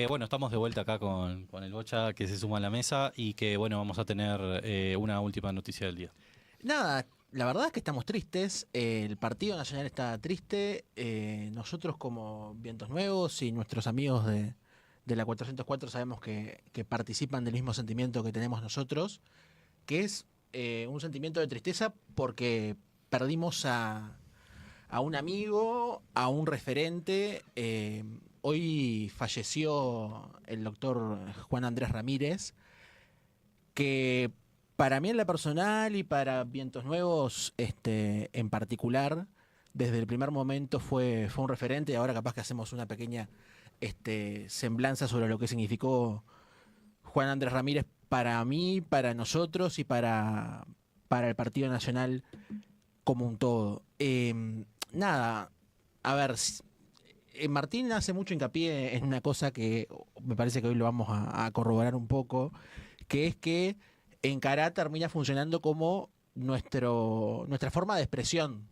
Bueno, estamos de vuelta acá con el Bocha que se suma a la mesa y que, bueno, vamos a tener una última noticia del día. Nada, la verdad es que estamos tristes. El Partido Nacional está triste. Nosotros como Vientos Nuevos y nuestros amigos de la 404 sabemos que participan del mismo sentimiento que tenemos nosotros, que es un sentimiento de tristeza porque perdimos a un amigo, a un referente. Hoy falleció el doctor Juan Andrés Ramírez, que para mí en la personal y para Vientos Nuevos en particular, desde el primer momento fue un referente. Ahora capaz que hacemos una pequeña semblanza sobre lo que significó Juan Andrés Ramírez para mí, para nosotros y para el Partido Nacional como un todo. Nada, a ver, Martín hace mucho hincapié en una cosa que me parece que hoy lo vamos a corroborar un poco, que es que Encará termina funcionando como nuestra forma de expresión.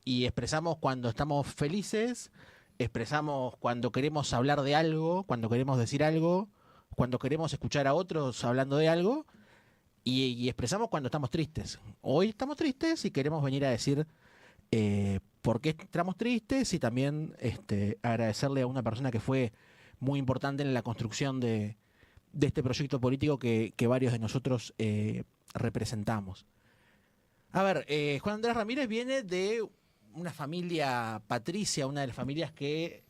Y expresamos cuando estamos felices, expresamos cuando queremos hablar de algo, cuando queremos decir algo, cuando queremos escuchar a otros hablando de algo, y expresamos cuando estamos tristes. Hoy estamos tristes y queremos venir a decir por qué estamos tristes y también agradecerle a una persona que fue muy importante en la construcción de este proyecto político que varios de nosotros representamos. A ver, Juan Andrés Ramírez viene de una familia patricia, una de las familias que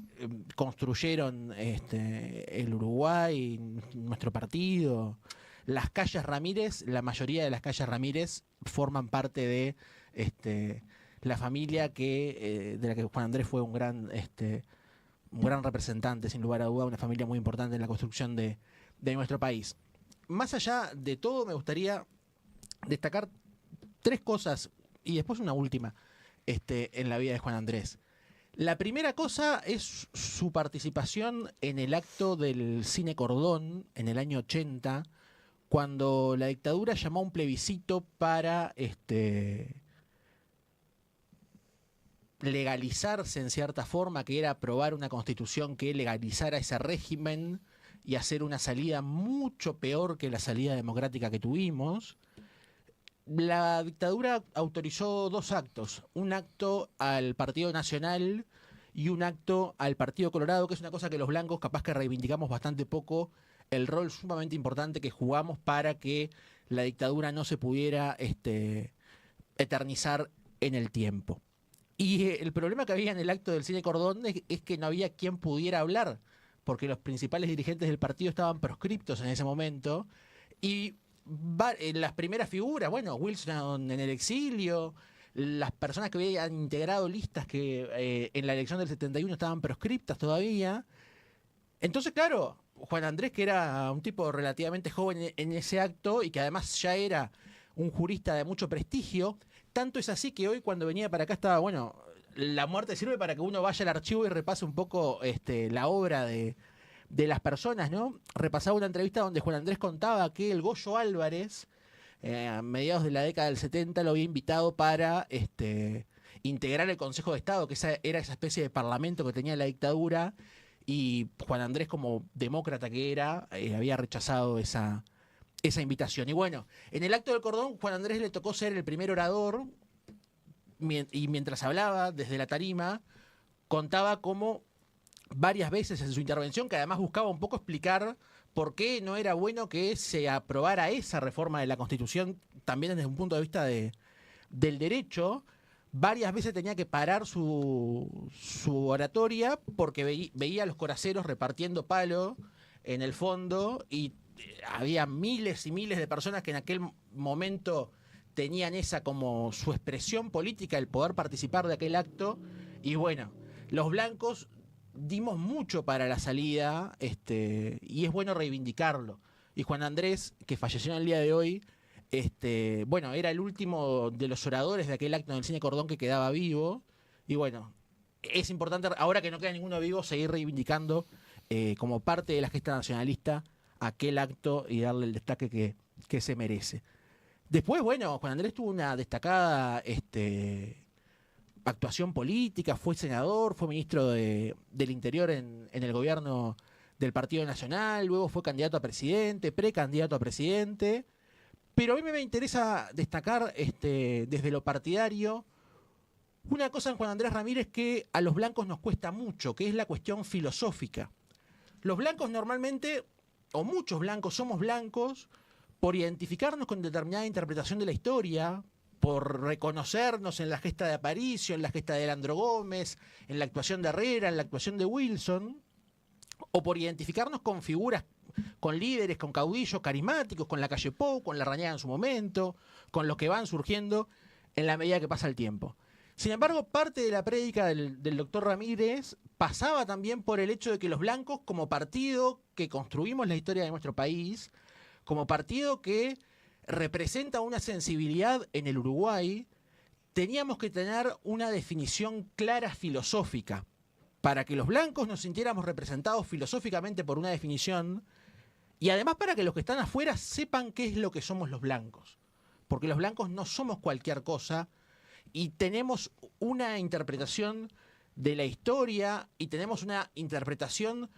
construyeron el Uruguay, nuestro partido. Las calles Ramírez, la mayoría de las calles Ramírez forman parte de la familia de la que Juan Andrés fue un gran representante, sin lugar a duda, una familia muy importante en la construcción de nuestro país. Más allá de todo, me gustaría destacar tres cosas y después una última en la vida de Juan Andrés. La primera cosa es su participación en el acto del Cine Cordón en el año 80, cuando la dictadura llamó a un plebiscito para legalizarse en cierta forma, que era aprobar una constitución que legalizara ese régimen y hacer una salida mucho peor que la salida democrática que tuvimos. La dictadura autorizó dos actos, un acto al Partido Nacional y un acto al Partido Colorado, que es una cosa que los blancos capaz que reivindicamos bastante poco, el rol sumamente importante que jugamos para que la dictadura no se pudiera eternizar en el tiempo. Y el problema que había en el acto del Cine Cordón es que no había quien pudiera hablar, porque los principales dirigentes del partido estaban proscriptos en ese momento. Y las primeras figuras, bueno, Wilson en el exilio, las personas que habían integrado listas que en la elección del 71 estaban proscriptas todavía. Entonces, claro, Juan Andrés, que era un tipo relativamente joven en ese acto y que además ya era un jurista de mucho prestigio, tanto es así que hoy cuando venía para acá estaba, bueno, la muerte sirve para que uno vaya al archivo y repase un poco la obra de las personas, ¿no? Repasaba una entrevista donde Juan Andrés contaba que el Goyo Álvarez, a mediados de la década del 70, lo había invitado para integrar el Consejo de Estado, que era esa especie de parlamento que tenía la dictadura, y Juan Andrés, como demócrata que era, había rechazado esa invitación. Y bueno, en el acto del cordón, Juan Andrés le tocó ser el primer orador, y mientras hablaba desde la tarima, contaba cómo varias veces en su intervención, que además buscaba un poco explicar por qué no era bueno que se aprobara esa reforma de la Constitución, también desde un punto de vista del derecho. Varias veces tenía que parar su oratoria porque veía a los coraceros repartiendo palo en el fondo y había miles y miles de personas que en aquel momento tenían esa como su expresión política, el poder participar de aquel acto. Y bueno, los blancos dimos mucho para la salida, y es bueno reivindicarlo. Y Juan Andrés, que falleció en el día de hoy, bueno, era el último de los oradores de aquel acto en el Cine Cordón que quedaba vivo. Y bueno, es importante, ahora que no queda ninguno vivo, seguir reivindicando como parte de la gesta nacionalista aquel acto y darle el destaque que se merece. Después, bueno, Juan Andrés tuvo una destacada actuación política, fue senador, fue ministro del Interior en el gobierno del Partido Nacional, luego fue candidato a presidente, precandidato a presidente. Pero a mí me interesa destacar desde lo partidario una cosa en Juan Andrés Ramírez que a los blancos nos cuesta mucho, que es la cuestión filosófica. Los blancos normalmente, o muchos blancos, somos blancos por identificarnos con determinada interpretación de la historia, por reconocernos en la gesta de Aparicio, en la gesta de Leandro Gómez, en la actuación de Herrera, en la actuación de Wilson, o por identificarnos con figuras, con líderes, con caudillos carismáticos, con la calle Pou, con Larrañaga en su momento, con los que van surgiendo en la medida que pasa el tiempo. Sin embargo, parte de la prédica del doctor Ramírez pasaba también por el hecho de que los blancos, como partido que construimos la historia de nuestro país, como partido que representa una sensibilidad en el Uruguay, teníamos que tener una definición clara filosófica para que los blancos nos sintiéramos representados filosóficamente por una definición y además para que los que están afuera sepan qué es lo que somos los blancos. Porque los blancos no somos cualquier cosa y tenemos una interpretación de la historia y tenemos una interpretación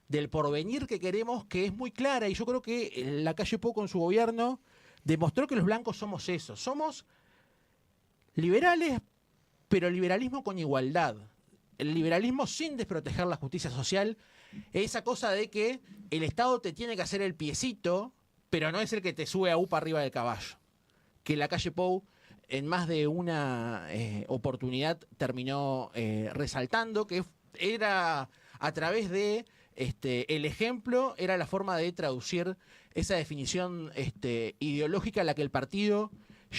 del porvenir que queremos que es muy clara. Y yo creo que la calle Pou con su gobierno demostró que los blancos somos eso. Somos liberales, pero liberalismo con igualdad. El liberalismo sin desproteger la justicia social. Esa cosa de que el Estado te tiene que hacer el piecito, pero no es el que te sube a UPA arriba del caballo. Que la calle Pou en más de una oportunidad terminó resaltando, que era a través de el ejemplo, era la forma de traducir esa definición ideológica a la que el partido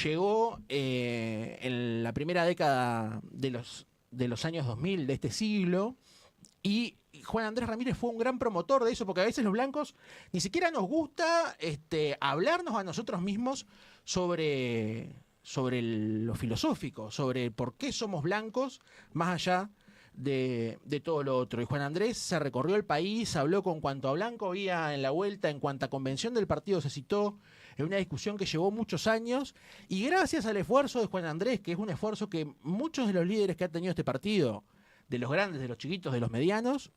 llegó en la primera década de los años 2000 de este siglo. Y Juan Andrés Ramírez fue un gran promotor de eso, porque a veces los blancos ni siquiera nos gusta hablarnos a nosotros mismos sobre lo filosófico, sobre por qué somos blancos, más allá de todo lo otro. Y Juan Andrés se recorrió el país, habló con cuanto a blanco había en la vuelta, en cuanta convención del partido se citó, en una discusión que llevó muchos años, y gracias al esfuerzo de Juan Andrés, que es un esfuerzo que muchos de los líderes que ha tenido este partido, de los grandes, de los chiquitos, de los medianos,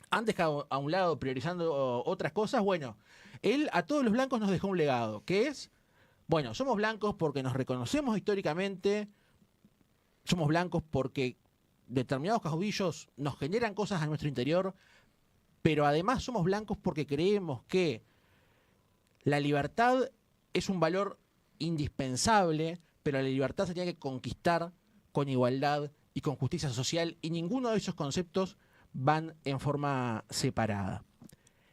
han dejado a un lado priorizando otras cosas. Bueno, él a todos los blancos nos dejó un legado, que es, bueno, somos blancos porque nos reconocemos históricamente, somos blancos porque determinados caudillos nos generan cosas a nuestro interior, pero además somos blancos porque creemos que la libertad es un valor indispensable, pero la libertad se tiene que conquistar con igualdad y con justicia social, y ninguno de esos conceptos van en forma separada.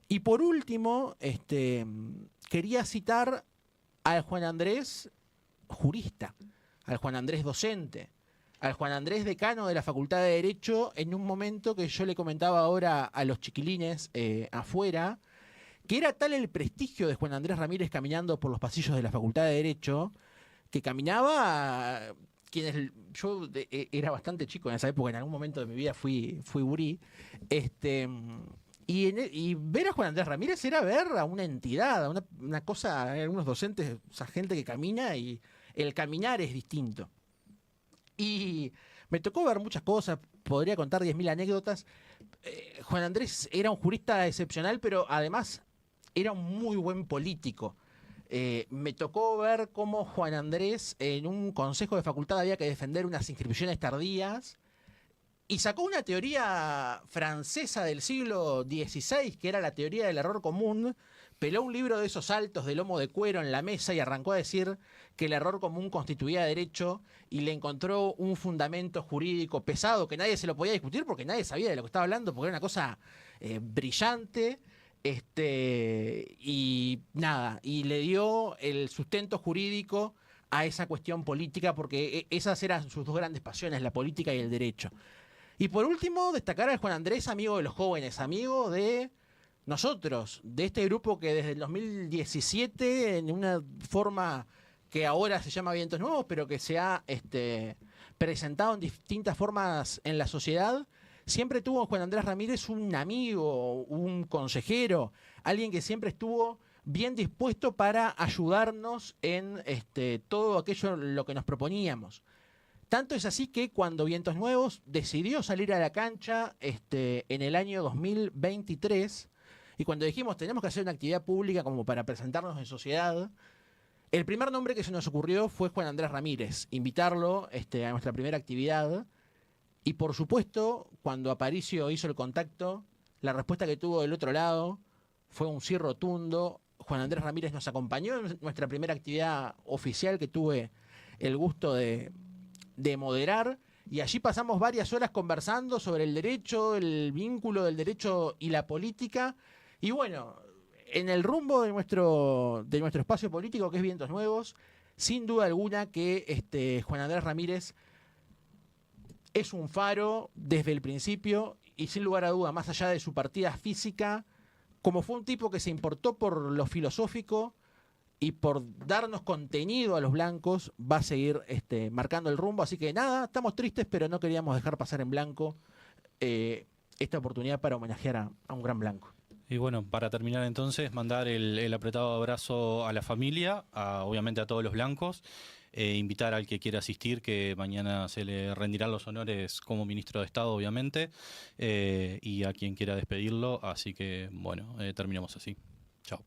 Y por último, quería citar al Juan Andrés jurista, al Juan Andrés docente, al Juan Andrés decano de la Facultad de Derecho, en un momento que yo le comentaba ahora a los chiquilines afuera, que era tal el prestigio de Juan Andrés Ramírez caminando por los pasillos de la Facultad de Derecho, que caminaba... Yo era bastante chico en esa época, en algún momento de mi vida fui gurí, y ver a Juan Andrés Ramírez era ver a una entidad, a una cosa, algunos docentes, esa gente que camina, y el caminar es distinto. Y me tocó ver muchas cosas, podría contar 10.000 anécdotas. Juan Andrés era un jurista excepcional, pero además era un muy buen político. Me tocó ver cómo Juan Andrés en un consejo de facultad había que defender unas inscripciones tardías y sacó una teoría francesa del siglo XVI, que era la teoría del error común, peló un libro de esos altos de lomo de cuero en la mesa y arrancó a decir que el error común constituía derecho, y le encontró un fundamento jurídico pesado que nadie se lo podía discutir porque nadie sabía de lo que estaba hablando, porque era una cosa brillante. Y nada, y le dio el sustento jurídico a esa cuestión política, porque esas eran sus dos grandes pasiones, la política y el derecho. Y por último, destacar a Juan Andrés, amigo de los jóvenes, amigo de nosotros, de este grupo que desde el 2017, en una forma que ahora se llama Vientos Nuevos, pero que se ha presentado en distintas formas en la sociedad, siempre tuvo Juan Andrés Ramírez un amigo, un consejero, alguien que siempre estuvo bien dispuesto para ayudarnos en todo aquello lo que nos proponíamos. Tanto es así que cuando Vientos Nuevos decidió salir a la cancha en el año 2023, Y cuando dijimos tenemos que hacer una actividad pública como para presentarnos en sociedad, el primer nombre que se nos ocurrió fue Juan Andrés Ramírez, invitarlo a nuestra primera actividad. Y por supuesto, cuando Aparicio hizo el contacto, la respuesta que tuvo del otro lado fue un sí rotundo. Juan Andrés Ramírez nos acompañó en nuestra primera actividad oficial que tuve el gusto de moderar. Y allí pasamos varias horas conversando sobre el derecho, el vínculo del derecho y la política. Y bueno, en el rumbo de nuestro espacio político, que es Vientos Nuevos, sin duda alguna que Juan Andrés Ramírez es un faro desde el principio y sin lugar a duda, más allá de su partida física, como fue un tipo que se importó por lo filosófico y por darnos contenido a los blancos, va a seguir marcando el rumbo. Así que nada, estamos tristes, pero no queríamos dejar pasar en blanco esta oportunidad para homenajear a un gran blanco. Y bueno, para terminar entonces, mandar el apretado abrazo a la familia, obviamente a todos los blancos, invitar al que quiera asistir, que mañana se le rendirán los honores como ministro de Estado, obviamente, y a quien quiera despedirlo. Así que bueno, terminamos así. Chao.